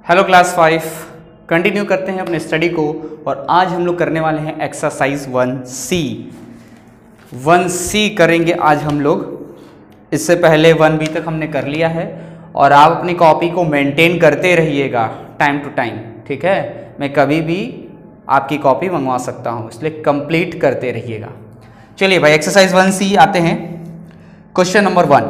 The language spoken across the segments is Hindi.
हेलो क्लास 5, कंटिन्यू करते हैं अपने स्टडी को। और आज हम लोग करने वाले हैं एक्सरसाइज 1C करेंगे आज हम लोग। इससे पहले 1B तक हमने कर लिया है और आप अपनी कॉपी को मेंटेन करते रहिएगा टाइम टू टाइम, ठीक है। मैं कभी भी आपकी कॉपी मंगवा सकता हूँ, इसलिए कंप्लीट करते रहिएगा। चलिए भाई, एक्सरसाइज 1C आते हैं। Question number 1,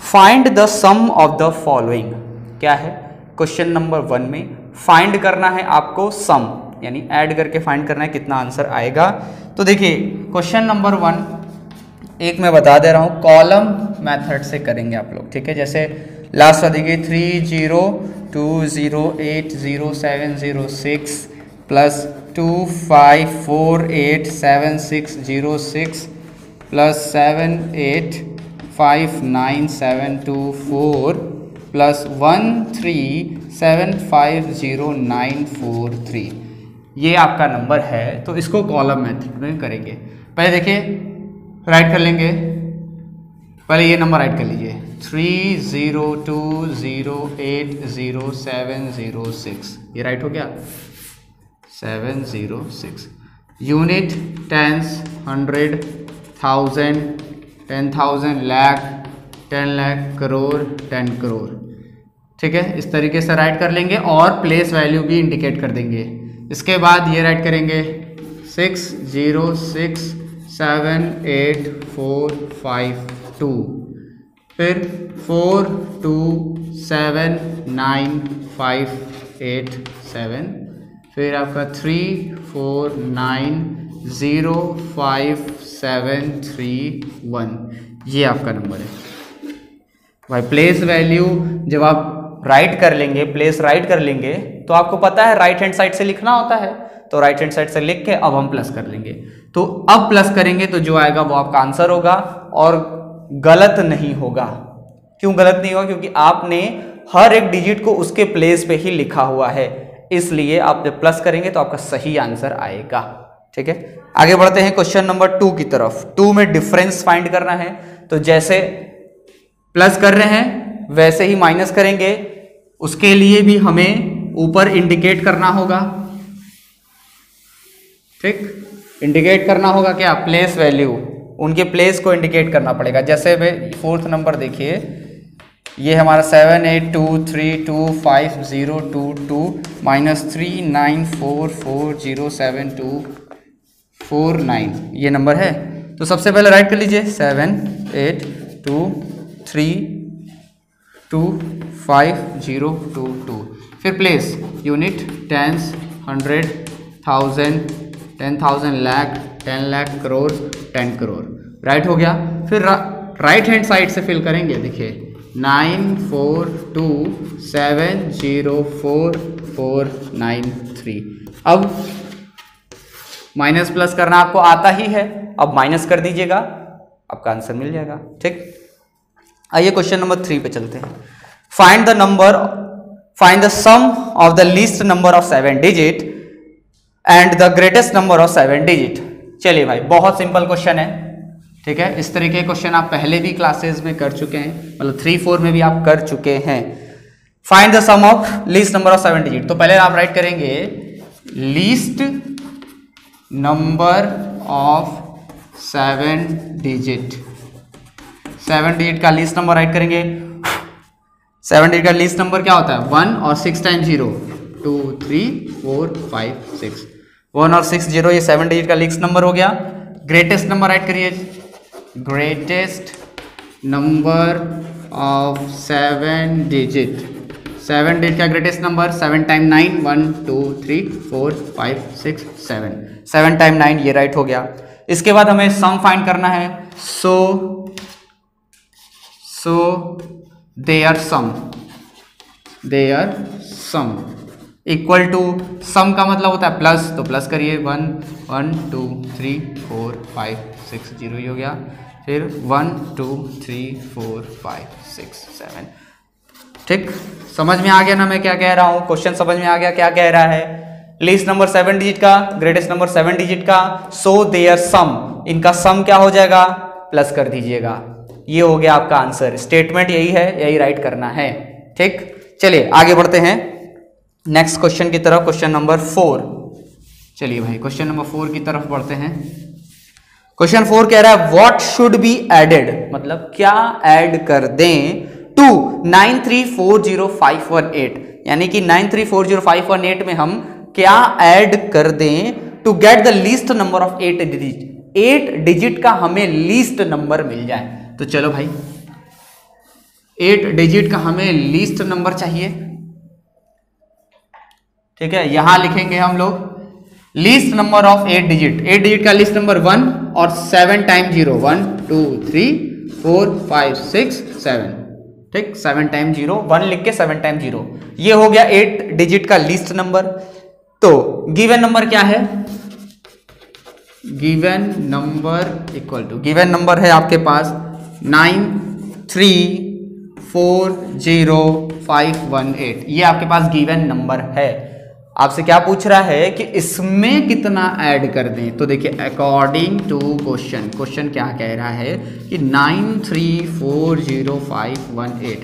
find the sum of the following. क्या है क्वेश्चन नंबर 1 में? फाइंड करना है आपको सम, यानी ऐड करके फाइंड करना है कितना आंसर आएगा। तो देखिए क्वेश्चन नंबर 1 एक मैं बता दे रहा हूँ, कॉलम मेथड से करेंगे आप लोग, ठीक है। जैसे लास्ट वाला देखिए 3020807076 प्लस 25487606 प्लस 785974 प्लस 13750943, ये आपका नंबर है। तो इसको कॉलम मेथड में करेंगे। पहले देखिए राइट कर लेंगे, पहले ये नंबर राइट कर लीजिए 3020807006, ये राइट हो गया 706। यूनिट टेंस, 100, 1000, 10,000, लाख, 10 लाख, करोड़, 10 करोड़, ठीक है। इस तरीके से राइट कर लेंगे और प्लेस वैल्यू भी इंडिकेट कर देंगे। इसके बाद ये राइट करेंगे 60678452, फिर 42795887, फिर आपका 34905731, ये आपका नंबर है भाई। प्लेस वैल्यू जब आप राइट कर लेंगे, प्लेस राइट कर लेंगे, तो आपको पता है राइट हैंड साइड से लिखना होता है। तो राइट हैंड साइड से लिख के अब हम प्लस कर लेंगे। तो अब प्लस करेंगे तो जो आएगा वो आपका आंसर होगा और गलत नहीं होगा। क्यों गलत नहीं होगा? क्योंकि आपने हर एक डिजिट को उसके प्लेस पे ही लिखा हुआ है, इसलिए आप जब प्लस करेंगे तो आपका सही आंसर आएगा, ठीक है। आगे बढ़ते हैं क्वेश्चन नंबर 2 की तरफ। 2 में डिफरेंस फाइंड करना है। तो जैसे प्लस कर रहे हैं वैसे ही माइनस करेंगे। उसके लिए भी हमें ऊपर इंडिकेट करना होगा, ठीक। इंडिकेट करना होगा क्या? प्लेस वैल्यू, उनके प्लेस को इंडिकेट करना पड़ेगा। जैसे वे 4th नंबर देखिए, ये हमारा 7823250222 -3944072449, ये नंबर है। तो सबसे पहले राइट कर लीजिए 7823250222, फिर place, unit, tens, 100, 1000, 10,000, lakh, 10 lakh, crore, 10 crore, write हो गया। फिर राइट हैंड साइड से फिल करेंगे। देखिए 9427044493। अब माइनस प्लस करना आपको आता ही है, अब माइनस कर दीजिएगा, आपका आंसर मिल जाएगा, ठीक। आइए क्वेश्चन नंबर 3 पे चलते हैं। Find the sum of the least number of 7 digit and the greatest number of 7 digit. चलिए भाई, बहुत सिंपल क्वेश्चन है, ठीक है। इस तरह के क्वेश्चन आप पहले भी क्लासेस में कर चुके हैं, मतलब 3-4 में भी आप कर चुके हैं। Find the sum of least number of 7 digit. तो पहले आप राइट करेंगे least number of 7 digit. 7 digit का लीस्ट नंबर राइट करेंगे। 7 डिजिट का लीस्ट नंबर क्या होता है? 1 और 6 टाइम 0, 2 3 4 5 6, 1 और 6 0, ये 7 डिजिट का लीस्ट नंबर हो गया। ग्रेटेस्ट नंबर राइट करिए, greatest number of 7 digit. 7 digit का ग्रेटेस्ट नंबर 7 टाइम 9, 1 2 3 4 5 6 7, 7 टाइम 9, ये राइट हो गया। इसके बाद हमें सम फाइंड करना है। So there sum equal to, sum का मतलब होता है प्लस, तो प्लस करिए 1 1 2 3 4 5 6 0, ये हो गया। फिर 1 2 3 4 5 6 7, ठीक। समझ में आ गया ना मैं क्या कह रहा हूं? क्वेश्चन समझ में आ गया क्या कह रहा है? लीस्ट नंबर 7 डिजिट का, ग्रेटेस्ट नंबर 7 डिजिट का, सो देयर सम, इनका सम क्या हो जाएगा? प्लस कर दीजिएगा। ये हो गया आपका आंसर। स्टेटमेंट यही है, यही राइट करना है, ठीक। चलिए आगे बढ़ते हैं। नेक्स्ट क्वेश्चन की तरफ, क्वेश्चन नंबर 4। चलिए भाई क्वेश्चन नंबर 4 की तरफ बढ़ते हैं। क्वेश्चन 4 कह रहा है व्हाट शुड बी एडेड, मतलब क्या ऐड कर दें टू 9340518, यानी कि 9340518 में हम क्या ऐड कर दें to get the least number of 8 digit, 8 digit का हमें लीस्ट नंबर मिल जाए। तो चलो भाई 8 डिजिट का हमें लीस्ट नंबर चाहिए, ठीक है। यहां लिखेंगे हम लोग least number of 8 digit, 8 digit का लीस्ट नंबर 1 और 7 टाइम 0, 1 2 3 4 5 6 7, ठीक। 7 टाइम 0, 1 लिख के 7 टाइम 0, ये हो गया 8 डिजिट का लीस्ट नंबर। तो गिवन नंबर क्या है, given number equal to, given number है आपके पास 9340518, ये आपके पास गिवन नंबर है। आपसे क्या पूछ रहा है कि इसमें कितना ऐड कर दें। तो देखिए अकॉर्डिंग टू क्वेश्चन, क्वेश्चन क्या कह रहा है कि 9340518,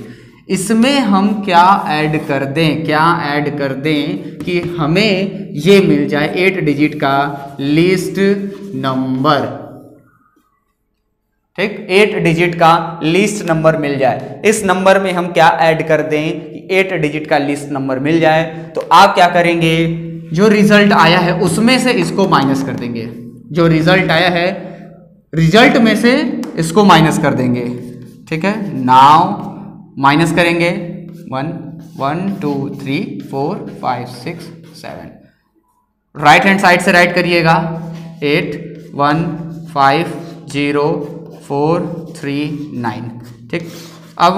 इसमें हम क्या ऐड कर दें, क्या ऐड कर दें कि हमें ये मिल जाए 8 डिजिट का लीस्ट नंबर, ठीक। 8 डिजिट का लीस्ट नंबर मिल जाए। इस नंबर में हम क्या ऐड कर दें कि 8 डिजिट का लीस्ट नंबर मिल जाए। तो आप क्या करेंगे, जो रिजल्ट आया है उसमें से इसको माइनस कर देंगे, जो रिजल्ट आया है रिजल्ट में से इसको माइनस कर देंगे, ठीक है। नाउ माइनस करेंगे 1 1 2 3 4 5 6 7, राइट हैंड साइड से राइट करिएगा 8 1 5 0 4 3 9, ठीक। अब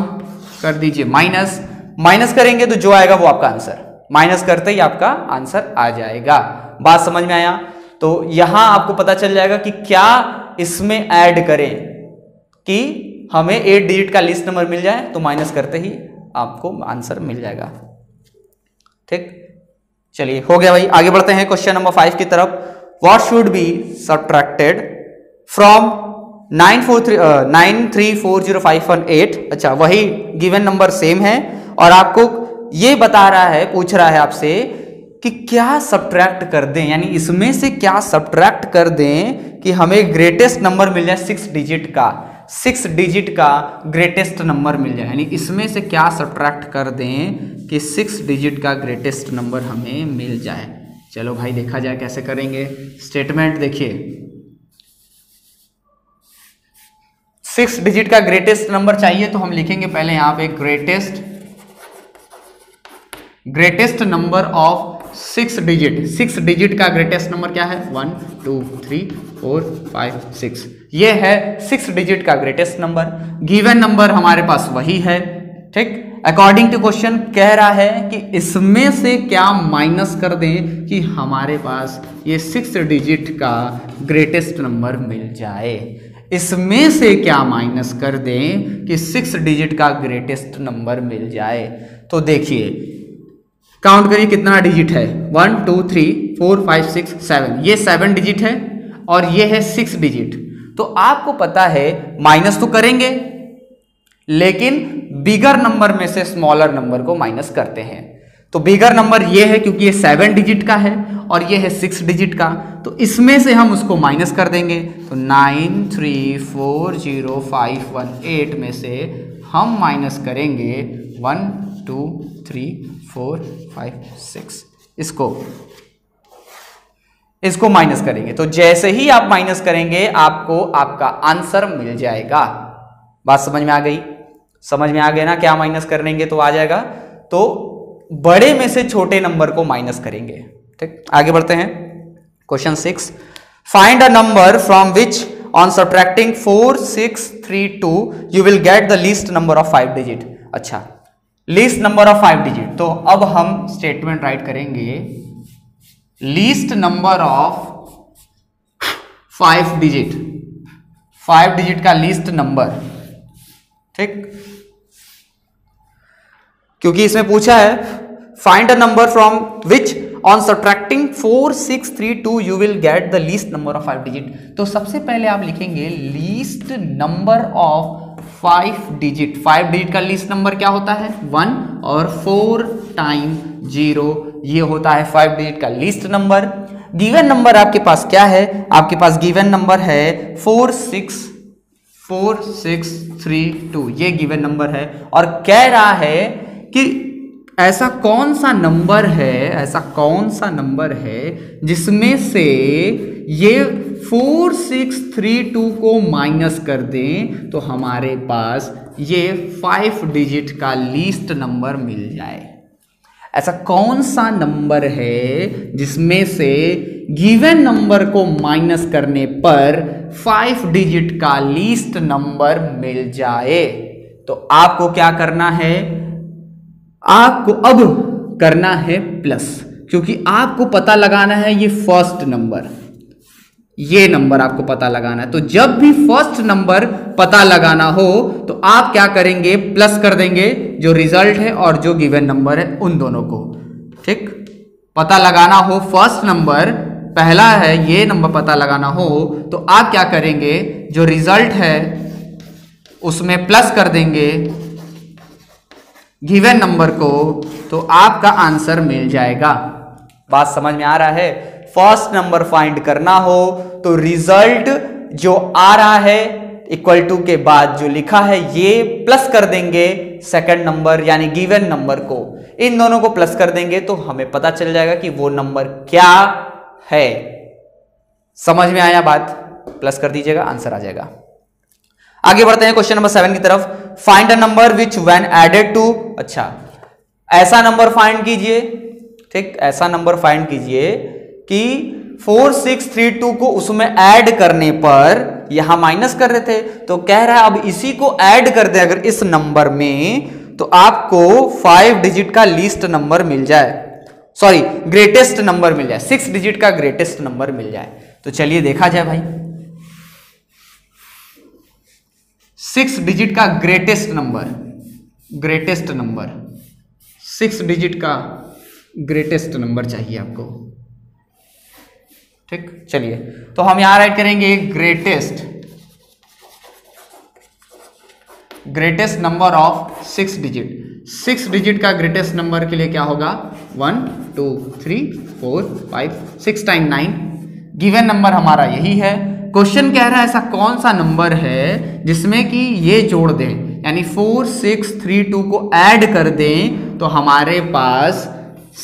कर दीजिए माइनस, माइनस करेंगे तो जो आएगा वो आपका आंसर, माइनस करते ही आपका आंसर आ जाएगा। बात समझ में आया। तो यहां आपको पता चल जाएगा कि क्या इसमें ऐड करें कि हमें 8 डिजिट का लिस्ट नंबर मिल जाए, तो माइनस करते ही आपको आंसर मिल जाएगा, ठीक। चलिए हो गया भाई, आगे बढ़ते हैं क्वेश्चन नंबर 5 की तरफ। What should be subtracted from 9340518। अच्छा, वही गिवन नंबर सेम है और आपको ये बता रहा है, पूछ रहा है आपसे कि क्या सब्ट्रैक्ट कर दें, यानी इसमें से क्या सब्ट्रैक्ट कर दें कि हमें ग्रेटेस्ट नंबर मिल जाए 6 डिजिट का, 6 डिजिट का ग्रेटेस्ट नंबर मिल जाए। यानी इसमें से क्या सब्ट्रैक्ट कर दें कि 6 डिजिट का ग्रेटेस्ट नंबर हमें मिल जाए। चलो भाई देखा जाए कैसे करेंगे। स्टेटमेंट देखिए, 6 डिजिट का ग्रेटेस्ट नंबर चाहिए तो हम लिखेंगे पहले यहां पे greatest number of 6 digit. 6 digit का ग्रेटेस्ट नंबर क्या है, 1 2 3 4 5 6, ये है 6 डिजिट का ग्रेटेस्ट नंबर। गिवन नंबर हमारे पास वही है, ठीक। अकॉर्डिंग टू क्वेश्चन कह रहा है कि इसमें से क्या माइनस कर दें कि हमारे पास ये 6 डिजिट का ग्रेटेस्ट नंबर मिल जाए। इसमें से क्या माइनस कर दें कि 6 डिजिट का ग्रेटेस्ट नंबर मिल जाए। तो देखिए काउंट करिए कितना डिजिट है, 1 2 3 4 5 6 7, ये 7 डिजिट है और ये है 6 डिजिट। तो आपको पता है माइनस तो करेंगे लेकिन बिगर नंबर में से स्मॉलर नंबर को माइनस करते हैं। तो बिगर नंबर ये है क्योंकि ये 7 डिजिट का है और ये है 6 डिजिट का, तो इसमें से हम उसको माइनस कर देंगे। तो 9340518 में से हम माइनस करेंगे 1 2 3 4 5 6, इसको माइनस करेंगे। तो जैसे ही आप माइनस करेंगे आपको आपका आंसर मिल जाएगा। बात समझ में आ गई? समझ में आ गया ना क्या माइनस करेंगे तो आ जाएगा। तो बड़े में से छोटे नंबर को माइनस करेंगे, ठीक। आगे बढ़ते हैं question 6। Find a number from which on subtracting 4 6 3 2 you will get the least number of 5 digit. अच्छा, लीस्ट नंबर ऑफ 5 डिजिट। तो अब हम स्टेटमेंट राइट करेंगे least number of 5 digit, 5 digit का लीस्ट नंबर, ठीक। क्योंकि इसमें पूछा है find a number from which on subtracting 4 6 3 2 you will get the least number of 5 digit. तो सबसे पहले आप लिखेंगे least number of 5 digit. 5 digit का लीस्ट नंबर क्या होता है, 1 और 4 टाइम 0 ये होता है 5 डिजिट का लीस्ट नंबर। गिवन नंबर आपके पास क्या है, आपके पास गिवन नंबर है 46332, ये गिवन नंबर है। और कह रहा है कि ऐसा कौन सा नंबर है जिसमें से ये 4632 को माइनस कर दें तो हमारे पास ये 5 डिजिट का लीस्ट नंबर मिल जाए। ऐसा कौन सा नंबर है जिसमें से गिवन नंबर को माइनस करने पर 5 डिजिट का लीस्ट नंबर मिल जाए। तो आपको क्या करना है, आपको अब करना है प्लस, क्योंकि आपको पता लगाना है ये फर्स्ट नंबर, ये नंबर आपको पता लगाना है। तो जब भी फर्स्ट नंबर पता लगाना हो तो आप क्या करेंगे, प्लस कर देंगे जो रिजल्ट है और जो गिवन नंबर है उन दोनों को। ठीक, पता लगाना हो फर्स्ट नंबर, पहला है ये नंबर पता लगाना हो तो आप क्या करेंगे, जो रिजल्ट है उसमें प्लस कर देंगे गिवन नंबर को, तो आपका आंसर मिल जाएगा। बात समझ में आ रहा है? फर्स्ट नंबर फाइंड करना हो तो रिजल्ट जो आ रहा है इक्वल टू के बाद जो लिखा है ये प्लस कर देंगे सेकंड नंबर यानी गिवन नंबर को, इन दोनों को प्लस कर देंगे तो हमें पता चल जाएगा कि वो नंबर क्या है। समझ में आया बात? प्लस कर दीजिएगा, आंसर आ जाएगा। आगे बढ़ते हैं क्वेश्चन नंबर 7 की तरफ। Find a number which when added to, अच्छा ऐसा नंबर फाइंड कीजिए, ठीक, ऐसा नंबर फाइंड कीजिए कि 4632 को उसमें ऐड करने पर, यहां माइनस कर रहे थे तो कह रहा है अब इसी को ऐड कर दे अगर इस नंबर में तो आपको 5 डिजिट का लीस्ट नंबर मिल जाए, सॉरी ग्रेटेस्ट नंबर मिल जाए, 6 डिजिट का ग्रेटेस्ट नंबर मिल जाए। तो चलिए देखा जाए भाई, 6 डिजिट का ग्रेटेस्ट नंबर 6 डिजिट का ग्रेटेस्ट नंबर चाहिए आपको। ठीक, चलिए तो हम यहां राइट करेंगे greatest number of 6 digit. 6 digit का ग्रेटेस्ट नंबर के लिए क्या होगा, 1 2 3 4 5 6 टाइम 9, गिवन नंबर हमारा यही है। क्वेश्चन कह रहा है ऐसा कौन सा नंबर है जिसमें कि ये जोड़ दें यानी 4632 को ऐड कर दें तो हमारे पास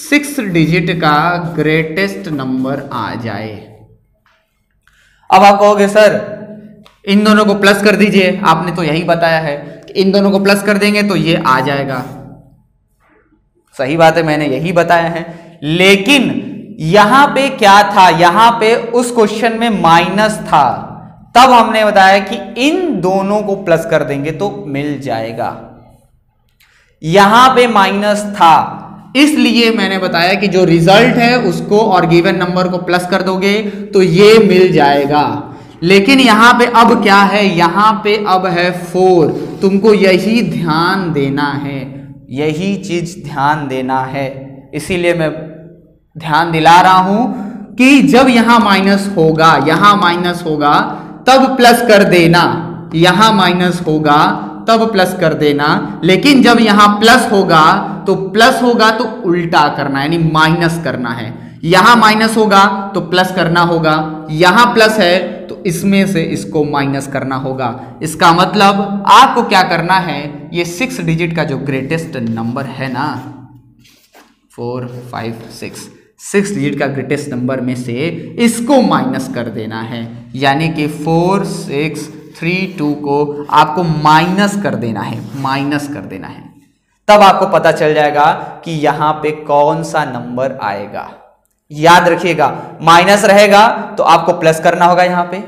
6 डिजिट का ग्रेटेस्ट नंबर आ जाए। अब आप कहोगे सर इन दोनों को प्लस कर दीजिए, आपने तो यही बताया है कि इन दोनों को प्लस कर देंगे तो ये आ जाएगा। सही बात है, मैंने यही बताया है, लेकिन यहां पे क्या था, यहां पे उस क्वेश्चन में माइनस था, तब हमने बताया कि इन दोनों को प्लस कर देंगे तो मिल जाएगा। यहां पे माइनस था इसलिए मैंने बताया कि जो रिजल्ट है उसको और गिवन नंबर को प्लस कर दोगे तो ये मिल जाएगा। लेकिन यहां पे अब क्या है, यहां पे अब है 4, तुमको यही ध्यान देना है, यही चीज ध्यान देना है, इसीलिए मैं ध्यान दिला रहा हूं कि जब यहां माइनस होगा तब प्लस कर देना, यहां माइनस होगा तब प्लस कर देना, लेकिन जब यहां प्लस होगा तो उल्टा करना यानी माइनस करना है। यहां माइनस होगा तो प्लस करना होगा, यहां प्लस है तो इसमें से इसको माइनस करना होगा। इसका मतलब आपको क्या करना है, ये 6 डिजिट का जो ग्रेटेस्ट नंबर है ना 4 5 6 डिजिट का ग्रेटेस्ट नंबर में से इसको माइनस कर देना है, यानी कि 4632 को आपको माइनस कर देना है, तब आपको पता चल जाएगा कि यहां पे कौन सा नंबर आएगा। याद रखिएगा, माइनस रहेगा तो आपको प्लस करना होगा यहां पे,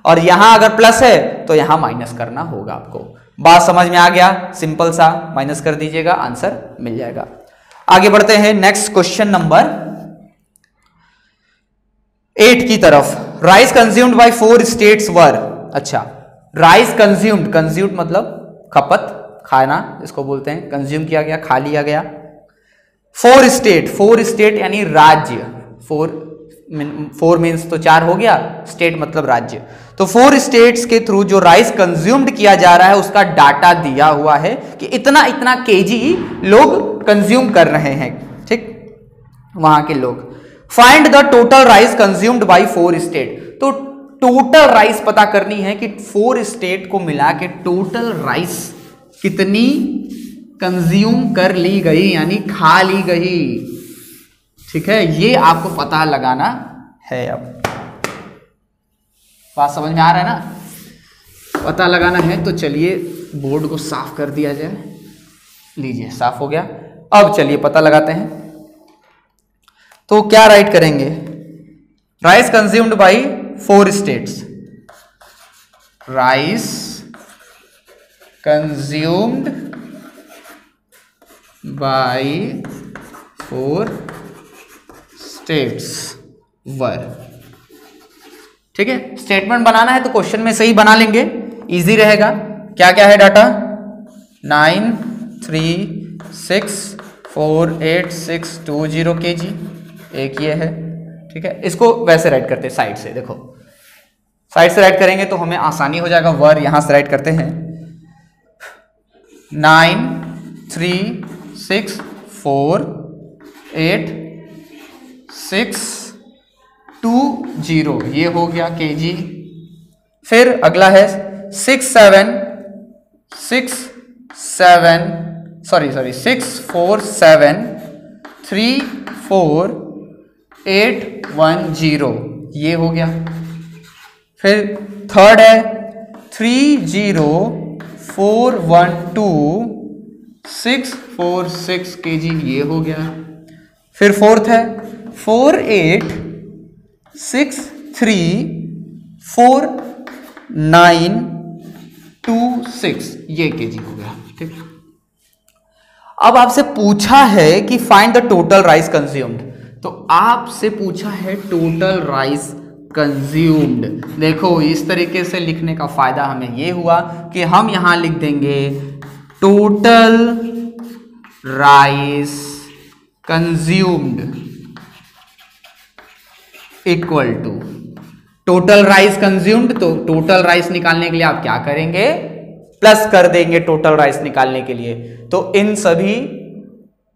और यहां अगर प्लस है तो यहां माइनस करना होगा आपको। बात समझ में आ गया? सिंपल सा, माइनस कर दीजिएगा, आंसर मिल जाएगा। आगे बढ़ते हैं नेक्स्ट क्वेश्चन नंबर 8 की तरफ। Rice consumed by 4 states were, अच्छा राइस कंज्यूम्ड मतलब खपत, खाना इसको बोलते हैं, कंज्यूम किया गया, खा लिया गया। 4 स्टेट यानी राज्य, 4 मीन्स तो 4 हो गया, स्टेट मतलब राज्य। तो 4 स्टेट्स के थ्रू जो राइस कंज्यूम्ड किया जा रहा है उसका डाटा दिया हुआ है कि इतना इतना केजी लोग कंज्यूम कर रहे हैं। ठीक, वहां के लोग। Find the total rice consumed by 4 state. तो टोटल राइस पता करनी है कि 4 स्टेट को मिला के टोटल राइस कितनी कंज्यूम कर ली गई, यानी खा ली गई। ठीक है, ये आपको पता लगाना है। अब बात समझ में आ रहा है ना? पता लगाना है तो चलिए बोर्ड को साफ कर दिया जाए। लीजिए, साफ हो गया। अब चलिए पता लगाते हैं। तो क्या राइट करेंगे? Rice consumed by 4 states. Rice consumed by 4 states were. ठीक है, स्टेटमेंट बनाना है तो क्वेश्चन में सही बना लेंगे, इजी रहेगा। क्या क्या है डाटा? 9, 3, 6, 4, 8, 6, 2, 0 kg, एक ये है। ठीक है, इसको वैसे राइट करते हैं साइड से। देखो, साइड से राइट करेंगे तो हमें आसानी हो जाएगा। वर यहां से राइट करते हैं। 9, 3, 6, 4, 8, 6, 2, 0, ये हो गया kg। फिर अगला है 6, 4, 7, 3, 4, 8, 1, 0, ये हो गया। फिर थर्ड है 3, 0, 4, 1, 2, 6, 4, 6 kg, ये हो गया। फिर फोर्थ है 4, 8, 6, 3, 4, 9, 2, 6, ये kg हो गया। ठीक, अब आपसे पूछा है कि find the total rice consumed. तो आपसे पूछा है टोटल राइस कंज्यूम्ड। देखो, इस तरीके से लिखने का फायदा हमें ये हुआ कि हम यहां लिख देंगे total rice consumed equal to total rice consumed. तो टोटल राइस निकालने के लिए आप क्या करेंगे? प्लस कर देंगे टोटल राइस निकालने के लिए। तो इन सभी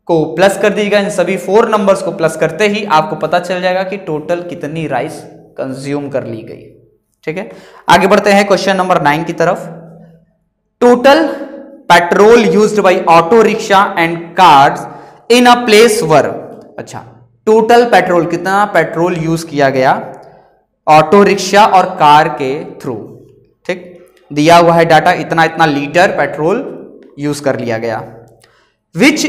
को प्लस कर दीजिएगा, इन सभी 4 नंबर्स को प्लस करते ही आपको पता चल जाएगा कि टोटल कितनी राइस कंज्यूम कर ली गई। ठीक है, आगे बढ़ते हैं क्वेश्चन नंबर 9 की तरफ। Total petrol used by auto rickshaw and cars in a place वर। अच्छा, टोटल पेट्रोल, कितना पेट्रोल यूज किया गया ऑटो रिक्शा और कार के थ्रू। ठीक, दिया हुआ है डाटा, इतना इतना लीटर पेट्रोल यूज कर लिया गया। विच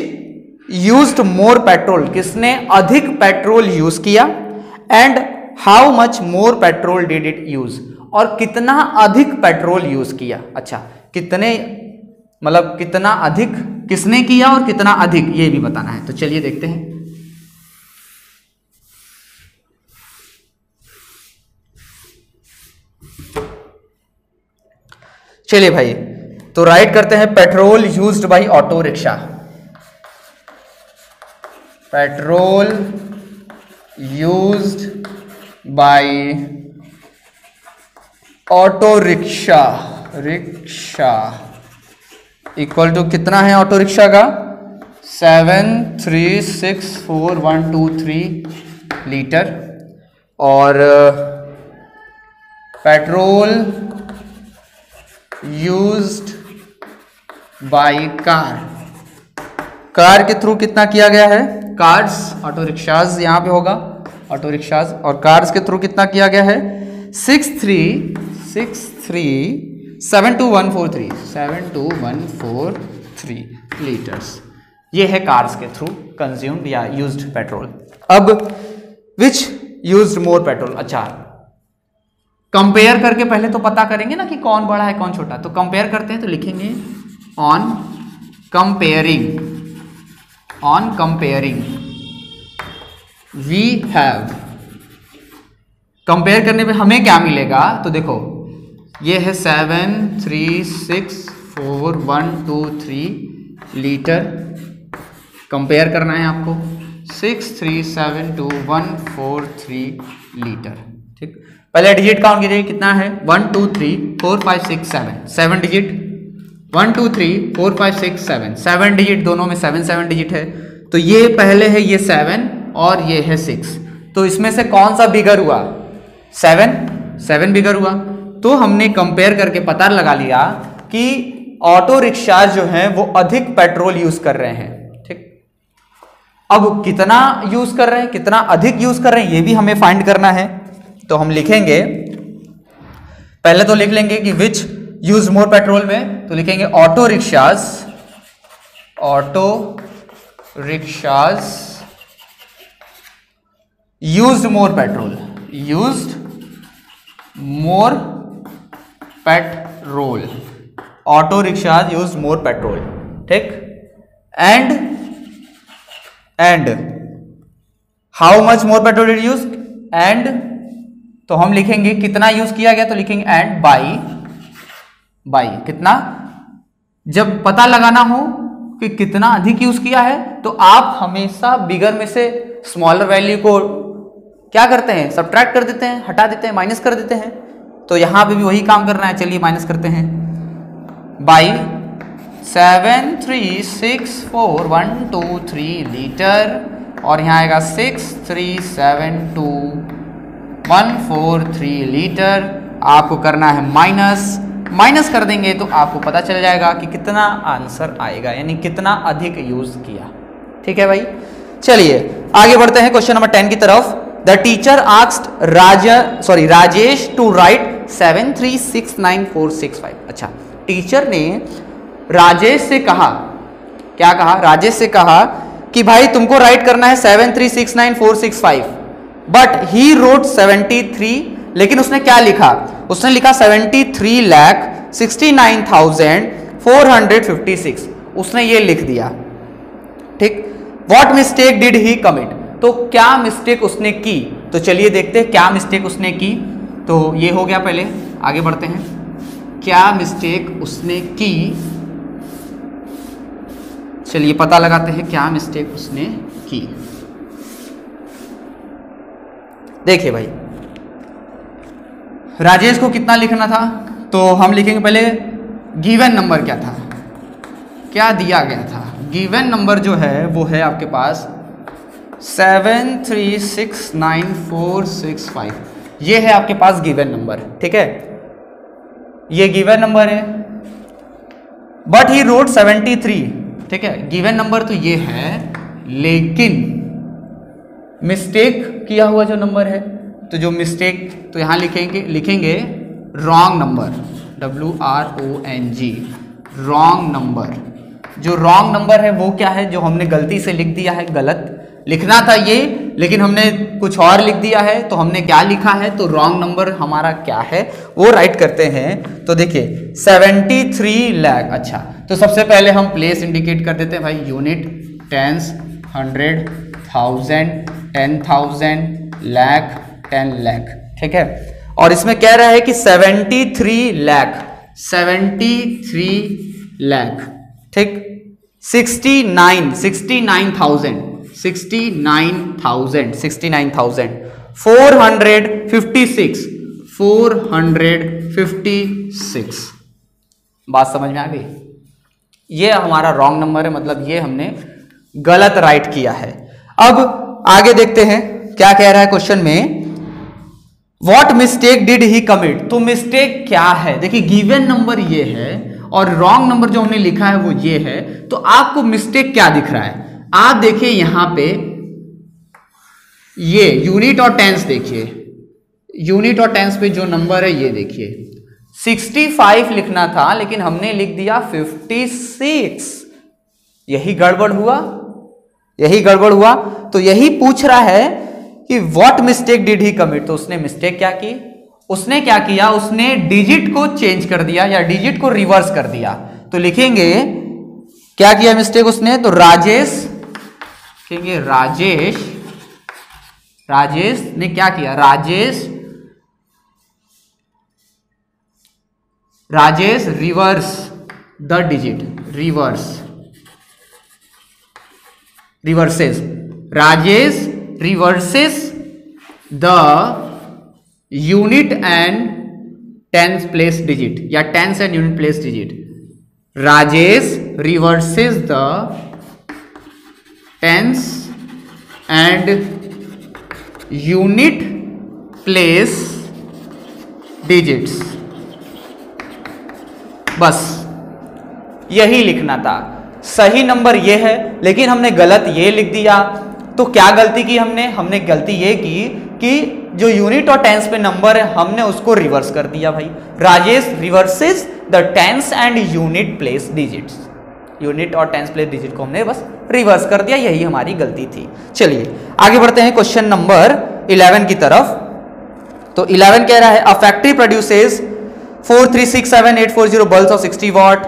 यूज्ड मोर पेट्रोल, किसने अधिक पेट्रोल यूज किया। And how much more petrol did it use, और कितना अधिक पेट्रोल यूज किया। अच्छा, कितने मतलब कितना अधिक किसने किया और कितना अधिक, ये भी बताना है। तो चलिए देखते हैं। चलिए भाई, तो राइट करते हैं petrol used by auto rickshaw. Petrol used by auto rickshaw equal to कितना है ऑटो रिक्शा का? 7364123 लीटर। और पेट्रोल यूज्ड बाय कार के थ्रू कितना किया गया है? कार्स, ऑटो रिक्शाज यहां पे होगा, ऑटो रिक्शाज और कार्स के थ्रू कितना किया गया है? 72143 लीटर्स। ये है कार्स के थ्रू कंज्यूम्ड या यूज्ड पेट्रोल। अब विच यूज्ड मोर पेट्रोल। अच्छा, कंपेयर करके पहले तो पता करेंगे ना कि कौन बड़ा है कौन छोटा। तो कंपेयर करते हैं तो लिखेंगे on comparing we have. Compare करने पे हमें क्या मिलेगा? तो देखो, ये है 7364123 लीटर। कंपेयर करना है आपको 6372143 लीटर। ठीक, पहले डिजिट काउंट कीजिए, कितना है? 1 2 3 4 5 6 7 डिजिट। 1 2 3 4 5 6 7 डिजिट, दोनों में 7 डिजिट है। तो ये पहले है ये 7 और ये है 6, तो इसमें से कौन सा बिगर हुआ? 7 बिगर हुआ। तो हमने कंपेयर करके पता लगा लिया कि ऑटो रिक्शा जो हैं वो अधिक पेट्रोल यूज कर रहे हैं। ठीक, अब कितना यूज कर रहे हैं, कितना अधिक यूज कर रहे हैं, ये भी हमें फाइंड करना है। तो हम लिखेंगे, पहले तो लिख लेंगे कि विच यूज मोर पेट्रोल में, तो लिखेंगे auto rickshaws used more petrol, auto rickshaws use more petrol. ठीक, and how much more petrol it use, एंड तो हम लिखेंगे कितना यूज किया गया, तो लिखेंगे एंड बाई कितना। जब पता लगाना हो कि कितना अधिक यूज किया है, तो आप हमेशा बिगर में से स्मॉलर वैल्यू को क्या करते हैं, सब्ट्रैक्ट कर देते हैं, हटा देते हैं, माइनस कर देते हैं। तो यहां पे भी वही काम करना है। चलिए माइनस करते हैं, बाई 7364123 लीटर, और यहां आएगा 6372143 लीटर। आपको करना है माइनस कर देंगे तो आपको पता चल जाएगा कि कितना आंसर आएगा, यानी कितना अधिक यूज किया। ठीक है भाई, चलिए आगे बढ़ते हैं क्वेश्चन नंबर 10 की तरफ। The teacher asked Rajesh to write 7369465। अच्छा, टीचर ने राजेश से कहा, क्या कहा? राजेश से कहा कि भाई तुमको राइट करना है 7369465, बट ही रोट 73, लेकिन उसने क्या लिखा? उसने लिखा 73,69,456, उसने ये लिख दिया। ठीक, what mistake did he commit, तो क्या मिस्टेक उसने की? तो चलिए देखते हैं क्या मिस्टेक उसने की। तो ये हो गया, पहले आगे बढ़ते हैं, क्या मिस्टेक उसने की। चलिए पता लगाते हैं क्या मिस्टेक उसने की। देखिए भाई, राजेश को कितना लिखना था, तो हम लिखेंगे पहले गिवन नंबर क्या था, क्या दिया गया था। गिवन नंबर जो है वो है आपके पास 7369465, ये है आपके पास गिवन नंबर। ठीक है, ये गिवन नंबर है, बट ही रोट 73। ठीक है, गिवन नंबर तो ये है, लेकिन मिस्टेक किया हुआ जो नंबर है, तो जो मिस्टेक, तो यहां लिखेंगे wrong number, WRONG, wrong number. जो रॉन्ग नंबर है वो क्या है, जो हमने गलती से लिख दिया है, गलत लिखना था ये, लेकिन हमने कुछ और लिख दिया है। तो हमने क्या लिखा है, तो रॉन्ग नंबर हमारा क्या है वो राइट करते हैं। तो देखिए 73 लाख। अच्छा, तो सबसे पहले हम प्लेस इंडिकेट कर देते हैं भाई, यूनिट, टेंस, 100, 1000, 10,000, लाख, 10 लाख। ठीक है, और इसमें कह रहा है कि 73 लाख, 73 लाख। ठीक, 69,000, 456। बात समझ में आ गई? ये हमारा रॉन्ग नंबर है, मतलब ये हमने गलत राइट किया है। अब आगे देखते हैं क्या कह रहा है क्वेश्चन में, what mistake did he commit, तो मिस्टेक क्या है। देखिए गिवन नंबर ये है और रॉन्ग नंबर जो हमने लिखा है वो ये है, तो आपको मिस्टेक क्या दिख रहा है? आप देखिए यहां पे ये यूनिट और टेंस, देखिए यूनिट और टेंस पे जो नंबर है ये देखिए 65 लिखना था, लेकिन हमने लिख दिया 56। यही गड़बड़ हुआ, यही गड़बड़ हुआ। तो यही पूछ रहा है कि what mistake did he commit, तो उसने मिस्टेक क्या की, उसने क्या किया, उसने डिजिट को चेंज कर दिया या डिजिट को रिवर्स कर दिया। तो लिखेंगे क्या किया मिस्टेक उसने, तो राजेश, लिखेंगे राजेश ने क्या किया, Rajesh reverse the digit, Rajesh reverses the unit and tens place digit या tens and unit place digit. Rajesh reverses the tens and unit place digits, बस यही लिखना था। सही नंबर ये है, लेकिन हमने गलत ये लिख दिया। तो क्या गलती की हमने गलती ये की कि जो यूनिट और टेंस पे नंबर है हमने उसको रिवर्स कर दिया भाई। Rajesh reverses the tens and unit place digits, unit और टेंस प्लेस डिजिट को हमने बस रिवर्स कर दिया, यही हमारी गलती थी। चलिए आगे बढ़ते हैं क्वेश्चन नंबर 11 की तरफ। तो 11 कह रहा है a factory produces 4367840 bulb of 60 what,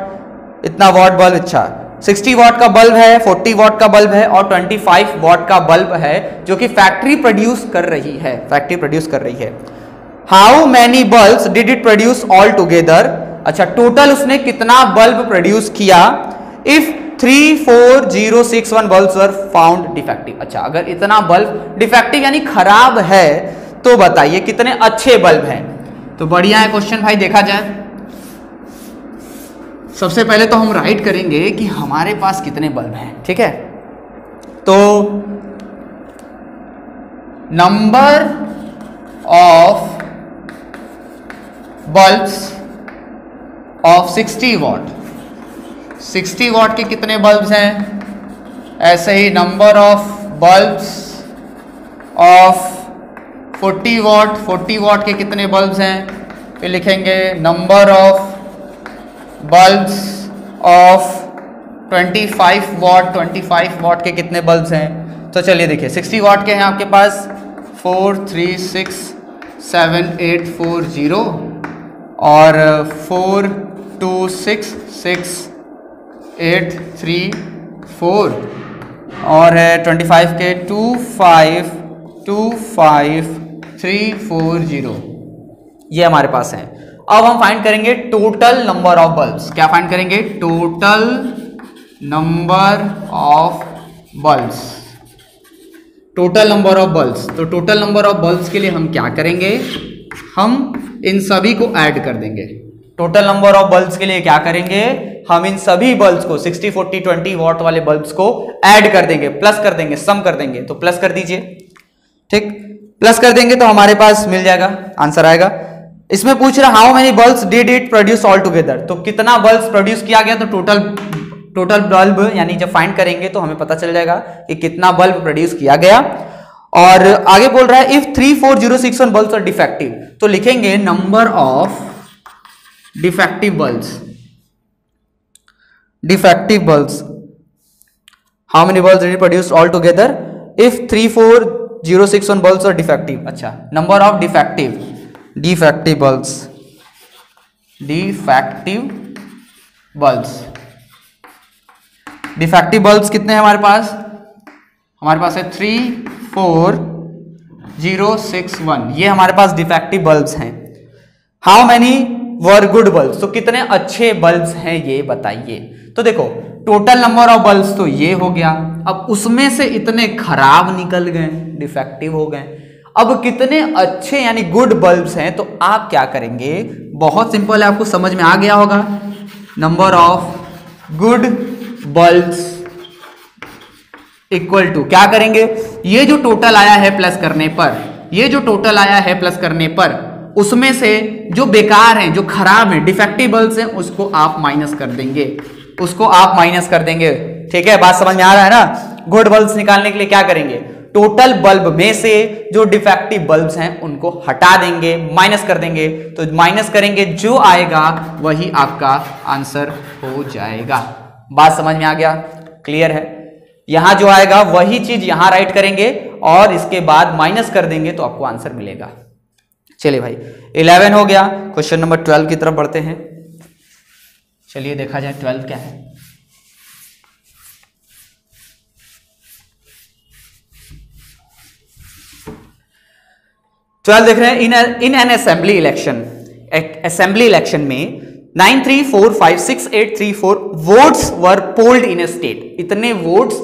इतना वॉट बल्ब, अच्छा 60 वॉट का बल्ब है, 40 वॉट का बल्ब है और 25 वॉट का बल्ब है जो कि फैक्ट्री प्रोड्यूस कर रही है, फैक्ट्री प्रोड्यूस कर रही है। How many bulbs did it produce all together, अच्छा टोटल उसने कितना बल्ब प्रोड्यूस किया। If 34061 bulbs were found defective, अच्छा अगर इतना बल्ब डिफेक्टिव यानी खराब है तो बताइए कितने अच्छे बल्ब हैं। तो बढ़िया है क्वेश्चन भाई, देखा जाए सबसे पहले तो हम राइट करेंगे कि हमारे पास कितने बल्ब हैं, ठीक है। तो number of bulbs of 60 watt, 60 watt के कितने बल्ब्स हैं, ऐसे ही number of bulbs of 40 watt, 40 watt के कितने बल्ब्स हैं, फिर लिखेंगे number of bulbs of 25 watt, 25 watt के कितने बल्ब्स हैं। तो चलिए देखिए 60 वॉट के हैं आपके पास 4367840 और 4266834 और है 25 के 2525340, ये हमारे पास हैं। अब हम फाइंड करेंगे टोटल नंबर ऑफ बल्ब्स, क्या फाइंड करेंगे, total number of bulbs, total number of bulbs. तो टोटल नंबर ऑफ बल्ब्स के लिए हम क्या करेंगे, हम इन सभी को ऐड कर देंगे। टोटल नंबर ऑफ बल्ब्स के लिए क्या करेंगे, हम इन सभी बल्ब्स को 60 40 20 वॉट वाले बल्ब्स को ऐड कर देंगे, प्लस कर देंगे, सम कर देंगे। तो प्लस कर दीजिए, ठीक, प्लस कर देंगे तो हमारे पास मिल जाएगा, आंसर आएगा। इसमें पूछ रहा how many bulbs did it produce all together, तो कितना बल्ब्स प्रोड्यूस किया गया। तो टोटल बल्ब यानी जब फाइंड करेंगे तो हमें पता चल जाएगा कि कितना बल्ब प्रोड्यूस किया गया। और आगे बोल रहा है इफ 34061 बल्ब्स आर डिफेक्टिव, तो लिखेंगे number of defective bulbs, defective bulbs, how many bulbs did it produce all together if 34061 bulbs are defective. अच्छा number of defective bulbs, defective bulbs कितने हैं हमारे पास, हमारे पास है 34061, ये हमारे पास डिफेक्टिव बल्ब्स हैं। How many were good bulbs, तो कितने अच्छे बल्ब्स हैं ये बताइए। तो देखो टोटल नंबर ऑफ बल्ब्स तो ये हो गया, अब उसमें से इतने खराब निकल गए, डिफेक्टिव हो गए। अब कितने अच्छे यानी गुड बल्ब्स हैं, तो आप क्या करेंगे, बहुत सिंपल है, आपको समझ में आ गया होगा। Number of good bulbs equal to क्या करेंगे, ये जो टोटल आया है प्लस करने पर, ये जो टोटल आया है प्लस करने पर, उसमें से जो बेकार हैं, जो खराब हैं, डिफेक्टिव बल्ब्स हैं, उसको आप माइनस कर देंगे, उसको आप माइनस कर देंगे। ठीक है, बात समझ में आ रहा है ना। गुड बल्ब्स निकालने के लिए क्या करेंगे, टोटल बल्ब में से जो डिफेक्टिव बल्ब्स हैं उनको हटा देंगे, माइनस कर देंगे। तो माइनस करेंगे, जो आएगा वही आपका आंसर हो जाएगा। बात समझ में आ गया, क्लियर है। यहां जो आएगा वही चीज यहां राइट करेंगे और इसके बाद माइनस कर देंगे तो आपको आंसर मिलेगा। चलिए भाई 11 हो गया, क्वेश्चन नंबर 12 की तरफ बढ़ते हैं। चलिए देखा जाए 12 क्या है। ट्वेल्व देख रहे हैं, in an assembly election, assembly election में 93456834 votes were polled in A state, इतने वोट्स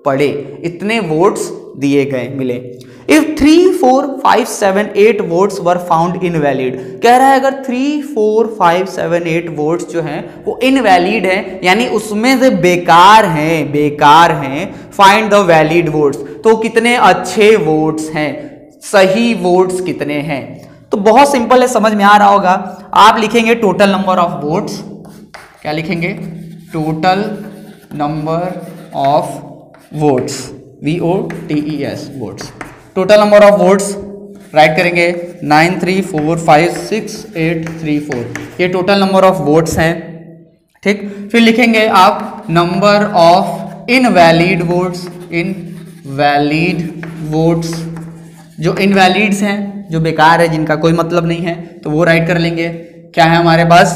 पड़े, इतने वोट्स दिए गए मिले। If 3, 4, 5, 7, 8 votes were found invalid, कह रहा है अगर 3, 4, 5, 7, 8 वोट्स जो हैं वो इनवैलिड हैं, यानी उसमें से बेकार हैं, फाइंड द वैलिड वोट्स, तो कितने अच्छे वोट्स हैं, सही वोट्स कितने हैं। तो बहुत सिंपल है, समझ में आ रहा होगा। आप लिखेंगे टोटल नंबर ऑफ वोट्स, क्या लिखेंगे, total number of votes, VOTES votes, total number of votes right करेंगे 93456834, ये टोटल नंबर ऑफ वोट्स हैं, ठीक। फिर लिखेंगे आप number of invalid votes, invalid votes, जो इनवैलिड्स हैं, जो बेकार है, जिनका कोई मतलब नहीं है, तो वो राइट कर लेंगे। क्या है हमारे पास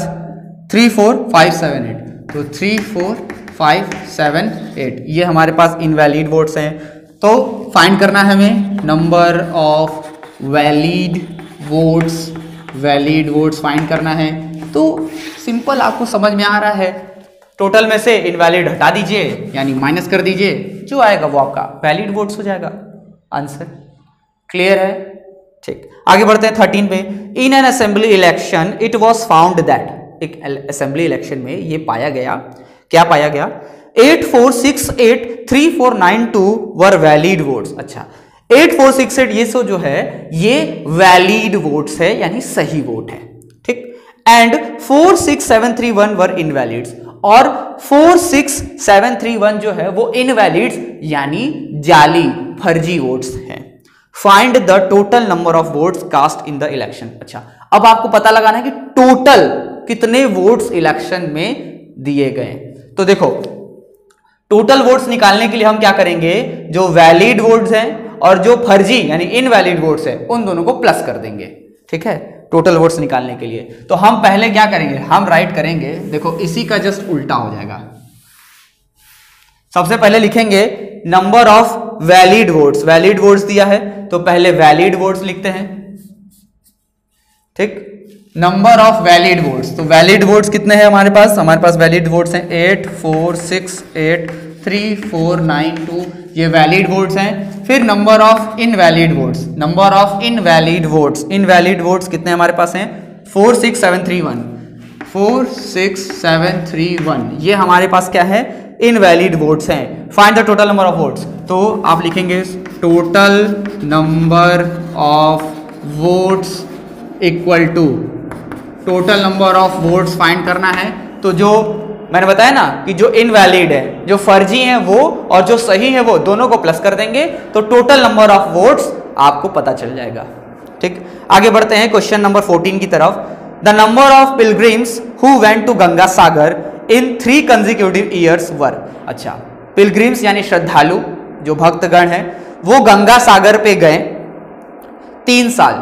3, 4, 5, 7, 8, तो 3, 4, 5, 7, 8 ये हमारे पास इनवैलिड वोट्स हैं। तो फाइंड करना है हमें नंबर ऑफ वैलिड वोट्स फाइंड करना है। तो सिंपल, आपको समझ में आ रहा है। टोटल में से इनवैलिड हटा दीजिए, यानी माइनस कर दीजिए, जो आएगा वो आपका वैलिड वोट्स हो जाएगा, आंसर क्लियर है, ठीक। आगे बढ़ते हैं 13 पे। In an assembly election it was found that, एक असेंबली इलेक्शन में ये पाया गया, क्या पाया गया, 84683492 वर वैलिड वोट्स। अच्छा, 8468 ये सो जो है ये वैलिड वोट्स है, यानी सही वोट है, ठीक। एंड 46731 वर इनवैलिड्स, और 46731 जो है वो इनवैलिड्स यानी जाली, फर्जी वोट्स हैं। Find the total number of votes cast in the election. अच्छा, अब आपको पता लगाना है कि टोटल कितने वोट्स इलेक्शन में दिए गए। तो देखो, टोटल वोट्स निकालने के लिए हम क्या करेंगे, जो वैलिड वोट्स हैं और जो फर्जी यानी इनवैलिड वोट्स हैं उन दोनों को प्लस कर देंगे, ठीक है, टोटल वोट्स निकालने के लिए। तो हम पहले क्या करेंगे, हम राइट करेंगे, देखो इसी का जस्ट उल्टा हो जाएगा। सबसे पहले लिखेंगे नंबर ऑफ वैलिड वोट्स दिया है तो पहले वैलिड वोट्स लिखते हैं, ठीक। नंबर ऑफ वैलिड वोट्स, तो वैलिड वोट्स कितने हैं हमारे पास वैलिड वोट्स हैं 84683492, ये वैलिड वोट्स हैं। फिर नंबर ऑफ इनवैलिड वोट्स कितने हमारे पास हैं 46731, ये हमारे पास क्या है, इनवैलिड वोट्स हैं। Find the total number of votes, तो आप लिखेंगे total number of votes equal to, total number of votes फाइंड करना है। तो जो मैंने बताया ना कि जो इनवैलिड है, जो फर्जी है वो, और जो सही है वो, दोनों को प्लस कर देंगे तो टोटल नंबर ऑफ वोट्स आपको पता चल जाएगा, ठीक। आगे बढ़ते हैं क्वेश्चन नंबर 14 की तरफ। The number of pilgrims who went to Ganga Sagar in 3 consecutive years were. अच्छा, पिलग्रिम्स यानी श्रद्धालु, जो भक्तगण हैं, वो गंगा सागर पे गए 3 साल,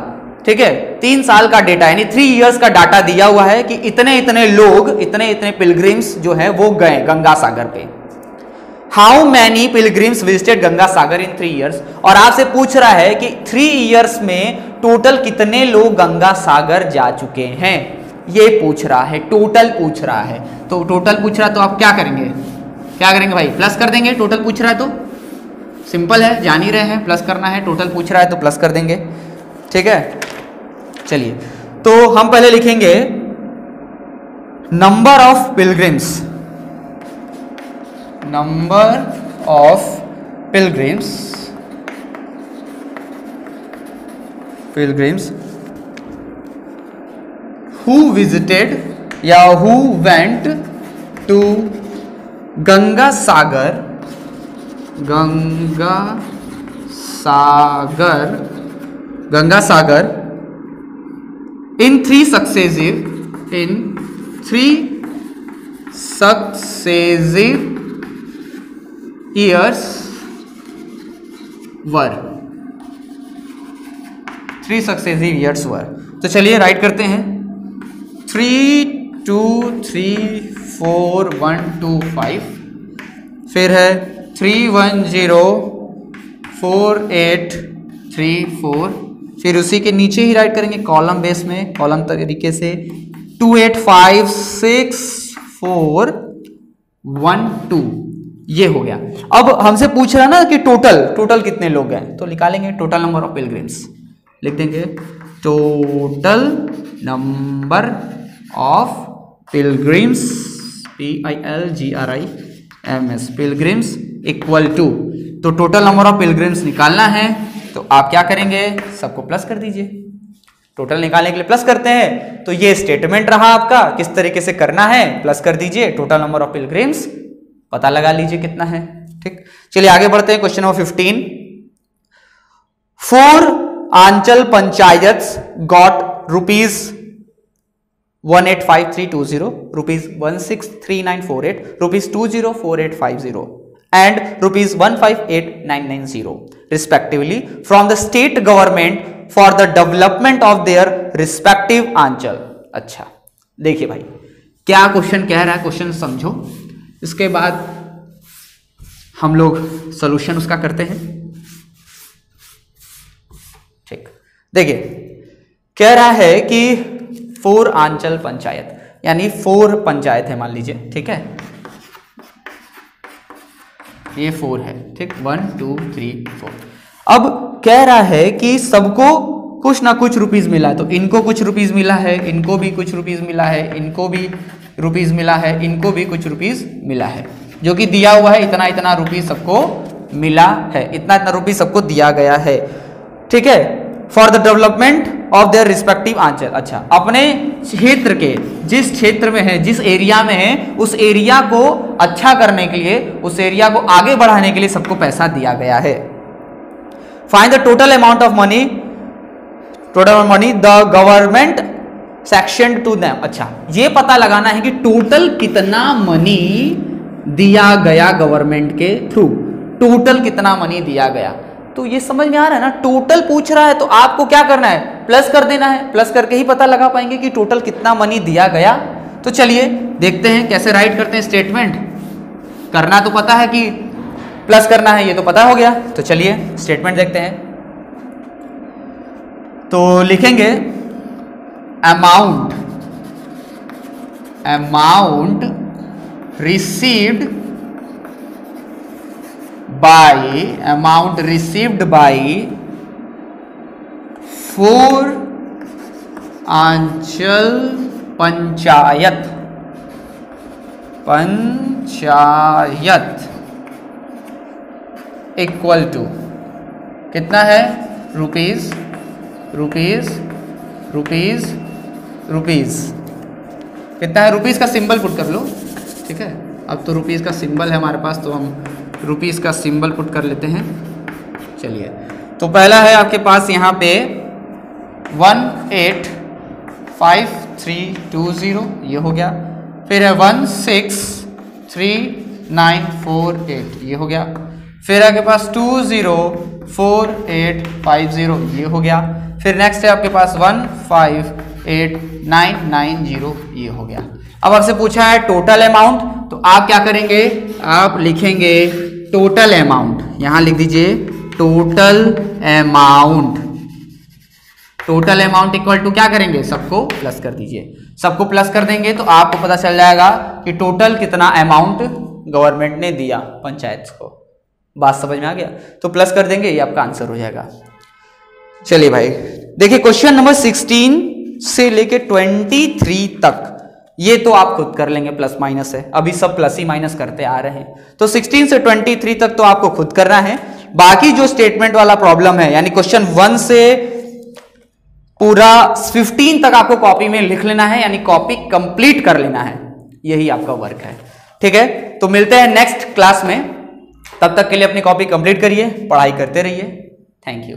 ठीक है, 3 साल का डेटा यानी 3 इयर्स का डाटा दिया हुआ है कि इतने इतने लोग, इतने इतने पिलग्रिम्स जो है वो गए गंगा सागर पे। How many pilgrims visited Ganga Sagar in 3 years, और आपसे पूछ रहा है कि 3 इयर्स में टोटल कितने लोग गंगा सागर जा चुके हैं, ये पूछ रहा है, टोटल पूछ रहा है। तो टोटल पूछ रहा है तो आप क्या करेंगे भाई, प्लस कर देंगे। टोटल पूछ रहा है तो सिंपल है, जान ही रहे हैं, प्लस करना है। टोटल पूछ रहा है तो प्लस कर देंगे, ठीक है। चलिए, तो हम पहले लिखेंगे number of pilgrims who visited या who went to Ganga Sagar in 3 successive years were 3 successive years were। तो चलिए राइट करते हैं 3 2 3 4 1 2 5, फिर है 3 1 0 4 8 3 4, फिर उसी के नीचे ही राइट करेंगे कॉलम बेस में, कॉलम तरीके से 2 8 5 6 4 1 2, ये हो गया। अब हमसे पूछ रहा ना कि टोटल कितने लोग हैं, तो निकालेंगे टोटल नंबर ऑफ पिलग्रिम्स, लिख देंगे total number of pilgrims PILGRIMS pilgrims equal to, तो टोटल नंबर ऑफ पिलग्रिम्स निकालना है तो आप क्या करेंगे, सबको प्लस कर दीजिए। टोटल निकालने के लिए प्लस करते हैं, तो ये स्टेटमेंट रहा आपका, किस तरीके से करना है, प्लस कर दीजिए टोटल नंबर ऑफ पिलग्रिम्स, पता लगा लीजिए कितना है। ठीक, चलिए आगे बढ़ते हैं। Question number 15, 4 Anchal panchayats got rupees 185320, rupees 163948, rupees 204850 and rupees 158990 respectively from the state government for the development of their respective आंचल। अच्छा देखिए भाई क्या क्वेश्चन कह रहा है, क्वेश्चन समझो, इसके बाद हम लोग सॉल्यूशन उसका करते हैं। ठीक, देखिए कह रहा है कि 4 आंचल पंचायत, यानी 4 पंचायत है मान लीजिए, ठीक है, ये 4 है, ठीक, 1 2 3 4। अब कह रहा है कि सबको कुछ ना कुछ रुपीज मिला है, तो इनको कुछ रुपीज मिला है, इनको भी कुछ रुपीज मिला है, इनको भी रुपीज मिला है, इनको भी कुछ रुपीज मिला है, जो कि दिया हुआ है इतना इतना रुपीज सबको मिला है, इतना इतना रुपीज सबको दिया गया है, ठीक है, for the development of their respective anchal. अच्छा, अपने क्षेत्र के, जिस क्षेत्र में है, जिस एरिया में है, उस एरिया को अच्छा करने के लिए, उस एरिया को आगे बढ़ाने के लिए सबको पैसा दिया गया है। Find the total amount of money, the government section two them. अच्छा, ये पता लगाना है कि टोटल कितना मनी दिया गया गवर्नमेंट के थ्रू, टोटल कितना मनी दिया गया, तो ये समझ में आ रहा है ना, टोटल पूछ रहा है तो आपको क्या करना है, प्लस कर देना है, प्लस करके ही पता लगा पाएंगे कि टोटल कितना मनी दिया गया। तो चलिए देखते हैं कैसे राइट करते हैं स्टेटमेंट। करना तो पता है कि प्लस करना है, ये तो पता हो गया, तो चलिए स्टेटमेंट देखते हैं। तो लिखेंगे amount received by 4 Anchal panchayat equal to कितना है, रुपीज कितना है, रुपीज का सिंबल पुट कर लो, ठीक है, अब तो रुपीज का सिंबल है हमारे पास, तो हम रुपीस का सिंबल पुट कर लेते हैं। चलिए, तो पहला है आपके पास यहाँ पे 185320, ये हो गया, फिर है 163948, ये हो गया, फिर आपके पास 204850, ये हो गया, फिर नेक्स्ट है आपके पास 158990, ये हो गया। अब आपसे पूछा है टोटल अमाउंट, तो आप क्या करेंगे, आप लिखेंगे टोटल अमाउंट, यहां लिख दीजिए टोटल अमाउंट इक्वल टू क्या करेंगे, सबको प्लस कर दीजिए, सबको प्लस कर देंगे तो आपको पता चल जाएगा कि टोटल कितना अमाउंट गवर्नमेंट ने दिया पंचायत को। बात समझ में आ गया, तो प्लस कर देंगे, ये आपका आंसर हो जाएगा। चलिए भाई देखिए क्वेश्चन नंबर 16 से लेके 23 तक, ये तो आप खुद कर लेंगे, प्लस माइनस है, अभी सब प्लस ही माइनस करते आ रहे हैं, तो 16 से 23 तक तो आपको खुद करना है। बाकी जो स्टेटमेंट वाला प्रॉब्लम है, यानी क्वेश्चन 1 से पूरा 15 तक आपको कॉपी में लिख लेना है, यानी कॉपी कंप्लीट कर लेना है, यही आपका वर्क है, ठीक है। तो मिलते हैं नेक्स्ट क्लास में, तब तक के लिए अपनी कॉपी कंप्लीट करिए, पढ़ाई करते रहिए। Thank you.